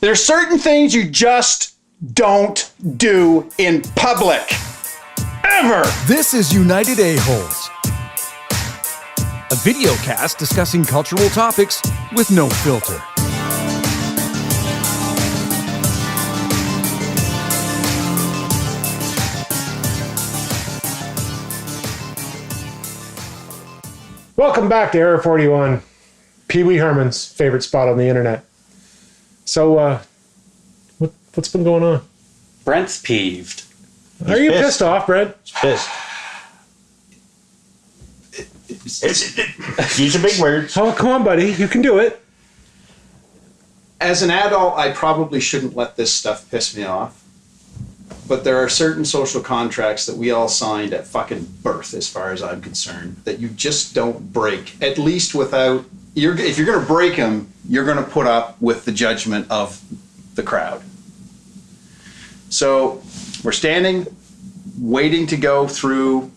There's certain things you just don't do in public. Ever. This is United A-Holes, a video cast discussing cultural topics with no filter. Welcome back to Area 41, Pee Wee Herman's favorite spot on the internet. So, what's been going on? Brent's peeved. Are you pissed off, Brent? Pissed. Use a big word. Oh, come on, buddy. You can do it. As an adult, I probably shouldn't let this stuff piss me off. But there are certain social contracts that we all signed at fucking birth, as far as I'm concerned, that you just don't break. At least without... if you're going to break them, you're going to put up with the judgment of the crowd. So we're standing, waiting to go through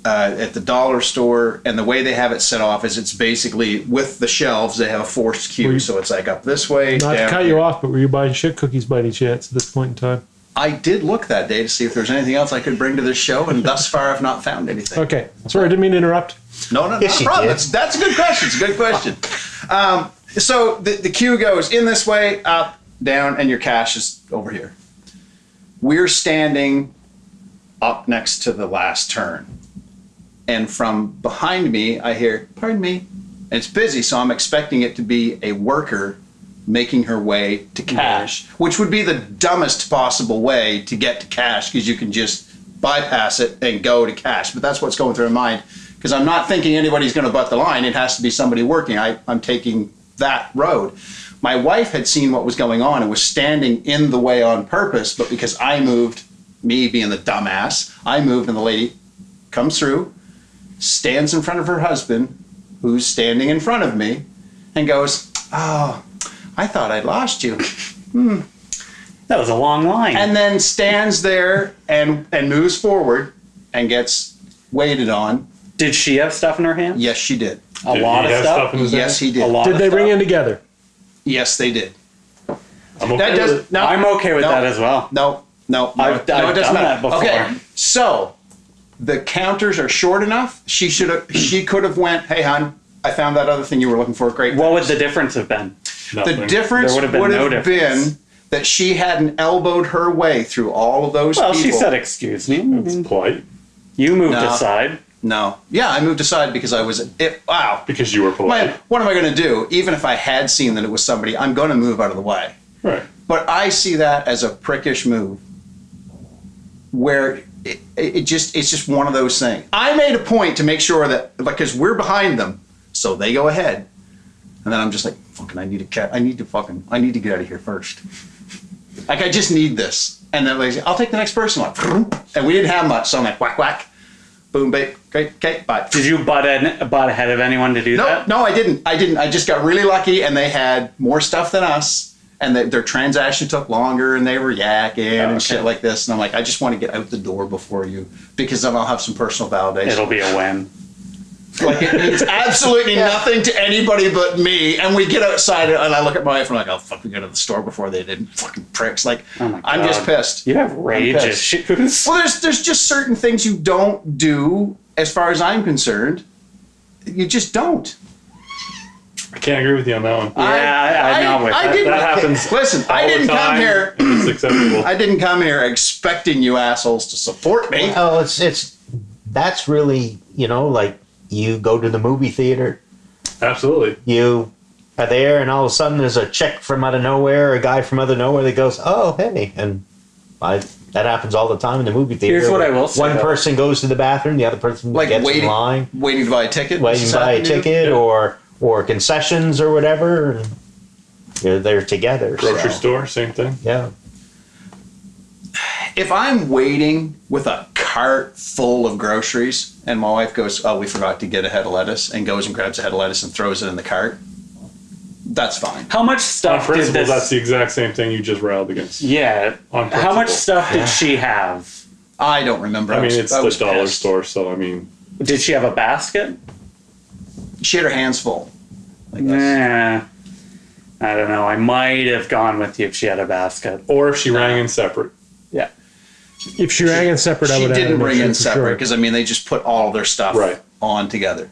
at the dollar store, and the way they have it set off is it's basically with the shelves, they have a forced queue. So it's like up this way. Not down to cut here. you off, but were you buying shit cookies by any chance at this point in time? I did look that day to see if there's anything else I could bring to this show, and thus far I've not found anything. Okay. Sorry, I didn't mean to interrupt. No, not Yes, a you problem. did. That's a good question. It's a good question. So the queue goes in this way, up, down, and your cash is over here. We're standing up next to the last turn. And from behind me, I hear, pardon me. And it's busy, so I'm expecting it to be a worker making her way to cash, which would be the dumbest possible way to get to cash, because you can just bypass it and go to cash. But that's what's going through my mind, because I'm not thinking anybody's going to butt the line. It has to be somebody working. I'm taking that road. My wife had seen what was going on and was standing in the way on purpose, but because I moved, me being the dumbass, I moved, and the lady comes through, stands in front of her husband, who's standing in front of me, and goes, "Oh, I thought I'd lost you." That was a long line. And then stands there and moves forward and gets waited on. Did she have stuff in her hand? Yes, she did. A lot of stuff? Yes, he did. A lot Did of they stuff? ring in together? Yes, they did. I'm okay with it. No, I'm okay with no, that as well. No, I've it doesn't done matter. that before. Okay, so the counters are short enough. She could have went, "Hey, hon, I found that other thing you were looking for. Great." What would the difference have been? Nothing. The difference There would have been no been that she hadn't elbowed her way through all of those Well, people. she said, "Excuse me." It's polite You moved No. aside. No. Yeah, I moved aside because I was... Wow. because you were polite. What am I going to do? Even if I had seen that it was somebody, I'm going to move out of the way. Right. But I see that as a prickish move where it's just one of those things. I made a point to make sure that, because we're behind them, so they go ahead. And then I'm just like, fucking, I need to get out of here first. Like, I just need this. And then like, I'll take the next person. Like, and we didn't have much, so I'm like, whack, whack. Boom, babe. Great, okay, bye. Did you butt ahead of anyone to do that? No, I didn't. I just got really lucky, and they had more stuff than us, and their transaction took longer, and they were yakking and shit like this. And I'm like, I just want to get out the door before you, because then I'll have some personal validation. It'll be a win. Like, it means absolutely nothing to anybody but me. And we get outside, and I look at my wife, and I'm like, oh, fuck, we go to the store before they did. Fucking pricks. Like, Oh my I'm just God. pissed. You have rage I'm pissed. issues. Well, there's just certain things you don't do, as far as I'm concerned. You just don't. I can't agree with you on that one. Yeah, I'm not with that. didn't, That happens Listen, I all the didn't come time. here. It's acceptable. I didn't come here expecting you assholes to support me. Oh, that's really, like you go to the movie theater, Absolutely. you are there, and all of a sudden there's a chick from out of nowhere, a guy from out of nowhere that goes, "Oh, hey," and that happens all the time in the movie theater. Here's what I will say, One though. person goes to the bathroom, the other person Like gets waiting, in line, waiting to buy a ticket. waiting to buy a ticket, or concessions or whatever, and you're there together. Grocery so, store, same thing. Yeah. If I'm waiting with a cart full of groceries and my wife goes, "Oh, we forgot to get a head of lettuce," and goes and grabs a head of lettuce and throws it in the cart, that's fine. How much On stuff did principle, this... that's the exact same thing you just railed against. Yeah. On How much principle. stuff did she have? I don't remember. I mean, it's the dollar pissed. store, so I mean, Did she have a basket? She had her hands full. I guess. Nah. I don't know. I might have gone with you if she had a basket. Or if she rang in separate. Yeah. If she rang in separate, I She would didn't bring in separate Sure. because I mean they just put all their stuff Right. on together.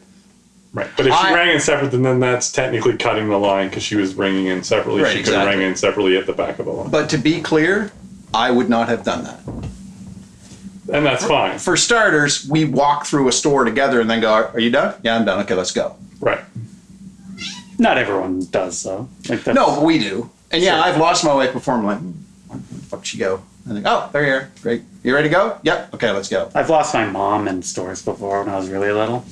Right. But if she I- rang in separate, then that's technically cutting the line because she was ringing in separately. Right, She could have exactly. rang in separately at the back of the line. But to be clear, I would not have done that. And that's fine. For starters, we walk through a store together and then go, "Are you done? Yeah, I'm done. Okay, let's go." Right. Not everyone does, though. Like that's, No, but we do. And yeah, Sure. I've lost my way before. I'm like, where the fuck she go? And they go, "Oh, they're here. Great. You ready to go? Yep. Okay, let's go." I've lost my mom in stores before when I was really little.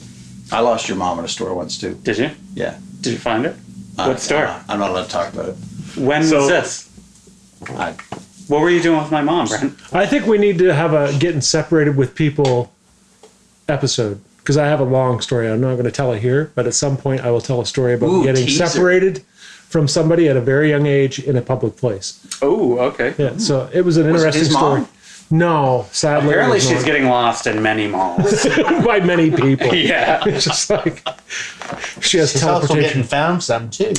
I lost your mom at a store once too. Did you? Yeah. Did you find it? What store? I'm not allowed to talk about it. When So- was this? I, What were you doing with my mom, Brent? I think we need to have a getting separated with people episode because I have a long story. I'm not going to tell it here, but at some point I will tell a story about Ooh, getting teaser. separated from somebody at a very young age in a public place. Oh, okay. Yeah, so it was an Was it interesting his story. mom? No, sadly, Apparently it was she's not. getting lost in many malls. by many people. Yeah. It's just like she has She's also getting teleportation. found some too.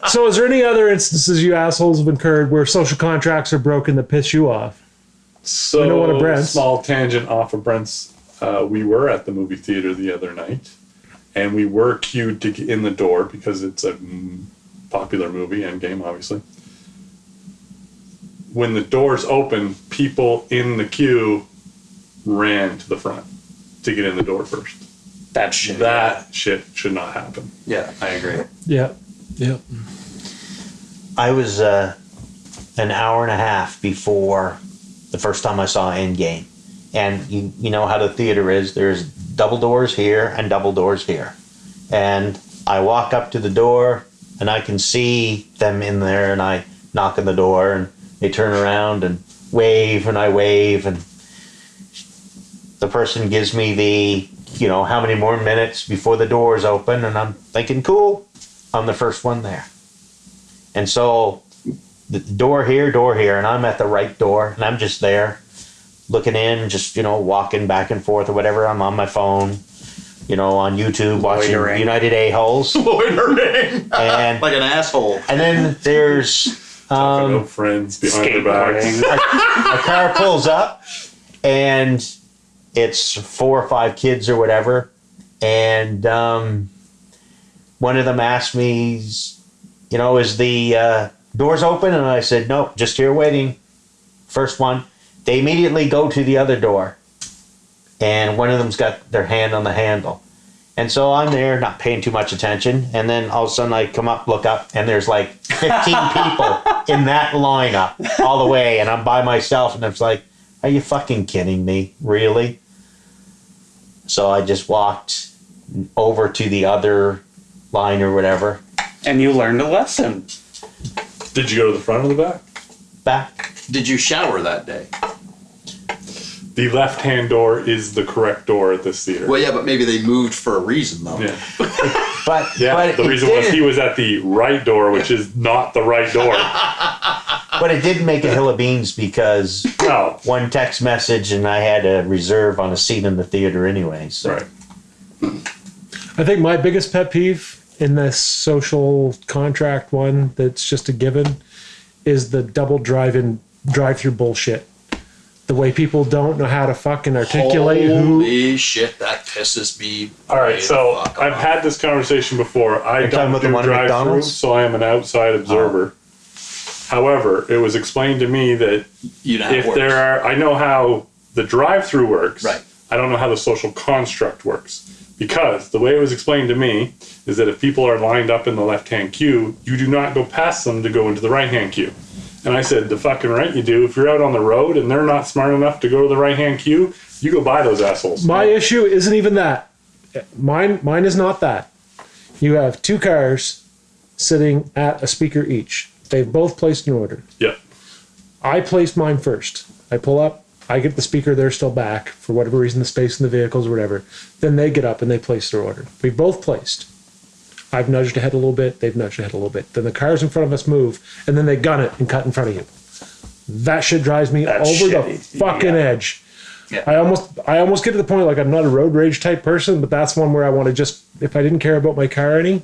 So, is there any other instances you assholes have incurred where social contracts are broken that piss you off? So, We know one of Brent's. small tangent off of Brent's. We were at the movie theater the other night, and we were queued to get in the door because it's a popular movie, Endgame, obviously. When the doors open, people in the queue ran to the front to get in the door first. That shit. That shit should not happen. yeah, I agree. Yeah, yeah. I was an hour and a half before the first time I saw Endgame. And you know how the theater is. There's double doors here and double doors here. And I walk up to the door and I can see them in there and I knock on the door and they turn around and wave and I wave and the person gives me the, how many more minutes before the doors open and I'm thinking, cool, I'm the first one there. And so the door here, and I'm at the right door and I'm just there looking in, just, walking back and forth or whatever. I'm on my phone, on YouTube watching Loitering. United A-Holes. Loitering. And Like an asshole. and then there's No friends behind their backs. Skateboarding. a car pulls up and it's 4 or 5 kids or whatever. And one of them asked me, is the doors open? And I said, nope, just here waiting. First one. They immediately go to the other door. And one of them's got their hand on the handle. And so I'm there, not paying too much attention. And then all of a sudden I come up, look up, and there's like 15 people in that lineup all the way. And I'm by myself. And it's like, are you fucking kidding me? Really? So I just walked over to the other line or whatever. And you learned a lesson. Did you go to the front or the back? Back. Did you shower that day? The left-hand door is the correct door at this theater. Well, yeah, but maybe they moved for a reason, though. Yeah, But the it reason was didn't- he was at the right door, which is not the right door. But it didn't make a hill of beans because No, one text message and I had a reserve on a seat in the theater anyway. So. right. I think my biggest pet peeve in this social contract one that's just a given is the double drive-through bullshit. The way people don't know how to fucking articulate who. Holy shit, that pisses me. All right, way so the fuck I've off. had this conversation before. I You're talking don't about the do one at drive-through, McDonald's? so I am an outside observer. However, it was explained to me that You know how it if works. there are, I know how the drive-through works. Right. I don't know how the social construct works. Because the way it was explained to me is that if people are lined up in the left-hand queue, you do not go past them to go into the right-hand queue. And I said, the fucking right you do. If you're out on the road and they're not smart enough to go to the right-hand queue, you go by those assholes. My issue isn't even that. Mine is not that. You have 2 cars sitting at a speaker each. They've both placed an order. Yeah. I placed mine first. I pull up, I get the speaker, they're still back for whatever reason, the space in the vehicles or whatever. Then they get up and they place their order. We've both placed. I've nudged ahead a little bit, they've nudged ahead a little bit. Then the cars in front of us move, and then they gun it and cut in front of you. That shit drives me That's over the shitty. fucking Yeah. edge. Yeah. I almost get to the point like I'm not a road rage type person, but that's one where I want to just, if I didn't care about my car any,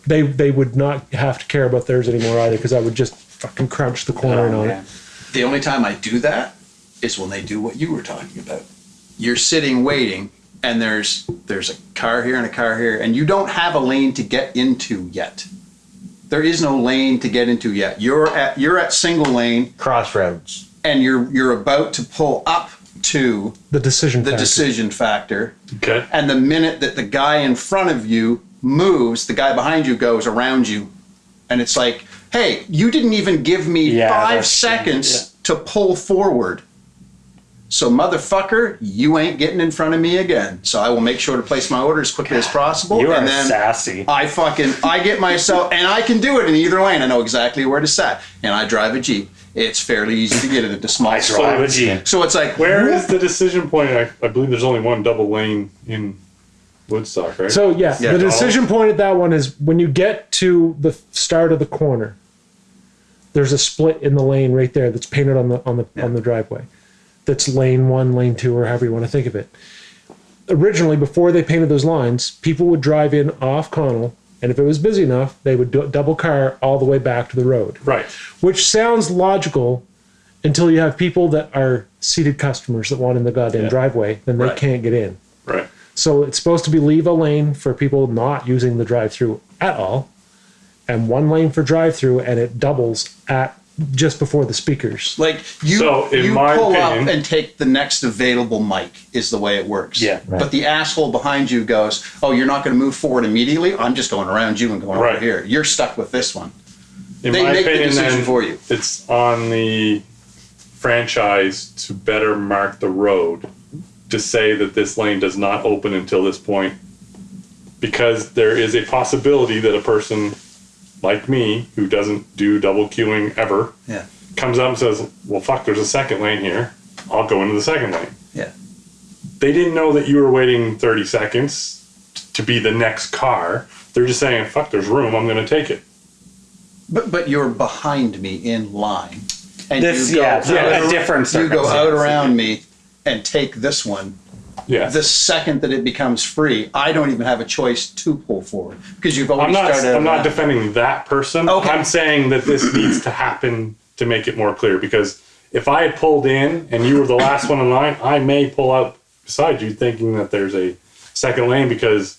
they would not have to care about theirs anymore either, because I would just fucking crunch the corner on it. The only time I do that is when they do what you were talking about. You're sitting waiting, and there's a car here and a car here, and you don't have a lane to get into yet. There is no lane to get into yet. You're at single lane, Crossroads. and you're about to pull up to The decision factor. Okay. And the minute that the guy in front of you moves, the guy behind you goes around you. And it's like, hey, you didn't even give me 5 seconds to pull forward. So motherfucker, you ain't getting in front of me again. So I will make sure to place my order as quickly as possible. You are and then sassy. I get myself, and I can do it in either lane. I know exactly where to set. And I drive a Jeep. It's fairly easy to get it into small drive a Jeep. So it's like, Where is the decision point? I believe there's only one double lane in Woodstock, right? So yeah, Yeah, the decision point at that one is when you get to the start of the corner. There's a split in the lane right there that's painted on the driveway. That's lane 1, lane 2, or however you want to think of it. Originally, before they painted those lines, people would drive in off Connell, and if it was busy enough, they would double car all the way back to the road. Right. Which sounds logical until you have people that are seated customers that want in the goddamn driveway, then they Right. can't get in. Right. So it's supposed to be leave a lane for people not using the drive-through at all, and 1 lane for drive-through, and it doubles at just before the speakers. like you So, in you my pull opinion- up and take the next available mic is the way it works. Yeah. Right. But the asshole behind you goes, oh, you're not going to move forward immediately? I'm just going around you and going Right. over here. You're stuck with this one. In They my make the opinion, decision then, for you. it's on the franchise to better mark the road to say that this lane does not open until this point, because there is a possibility that a person like me who doesn't do double queuing ever Yeah. comes up and says, well, fuck, there's a second lane here. I'll go into the second lane. Yeah. They didn't know that you were waiting 30 seconds to be the next car. They're just saying, fuck, there's room. I'm going to take it. But you're behind me in line. And This, you go yeah, out- a different You go out circumstance. around me and take this one. Yeah. The second that it becomes free, I don't even have a choice to pull forward because you've already started. I'm not defending that person. Okay. I'm saying that this needs to happen to make it more clear, because if I had pulled in and you were the last one in line, I may pull out beside you thinking that there's a second lane, because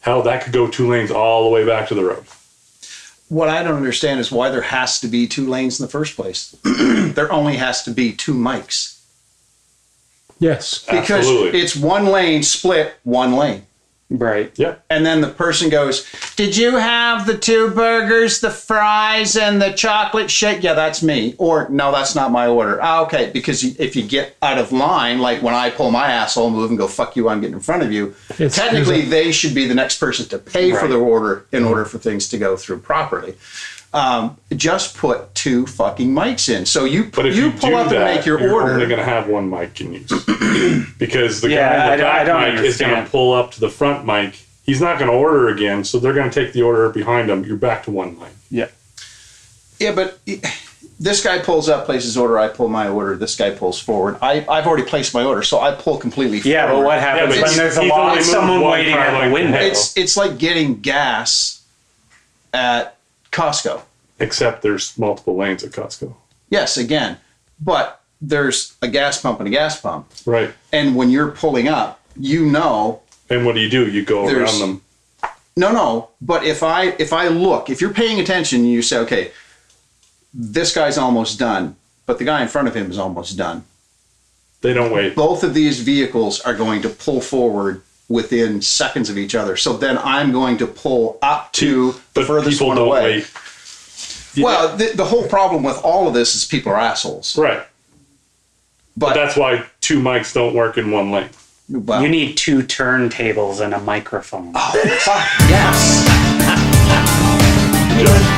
hell, that could go 2 lanes all the way back to the road. What I don't understand is why there has to be 2 lanes in the first place. There only has to be 2 mics. Yes. Because Absolutely. it's 1 lane split 1 lane. Right. Yep. And then the person goes, did you have the 2 burgers, the fries, and the chocolate shake? Yeah, that's me. Or, no, that's not my order. Ah, okay, because if you get out of line, like when I pull my asshole move and go, fuck you, I'm getting in front of you, technically they should be the next person to pay for their order in order for things to go through properly. Just put 2 fucking mics in. So But if you pull do up that, and make your you're order. only going to have 1 mic in use. Because the Yeah, guy with the I back don't mic is going to understand. pull up to the front mic. He's not going to order again, so they're going to take the order behind him. You're back to 1 mic. Yeah. Yeah, but this guy pulls up, places his order, I pull my order, this guy pulls forward. I've already placed my order, so I pull completely Yeah, but forward. what happens Yeah, but when there's a he's lot only of moved someone 1 waiting car at the length window? ahead. It's like getting gas at Costco. Except there's multiple lanes at Costco. Yes, again, but there's a gas pump and a gas pump. Right. And when you're pulling up, you know, And what do? You go There's- around them. no, but if I look, if you're paying attention, you say, okay, this guy's almost done, but the guy in front of him is almost done. They don't wait. Both of these vehicles are going to pull forward within seconds of each other. So then I'm going to pull up to the But furthest people one don't away. wait. Well, the whole problem with all of this is people are assholes. Right. But That's why 2 mics don't work in 1 lane. well, You need 2 turntables and a microphone. fuck yes. Just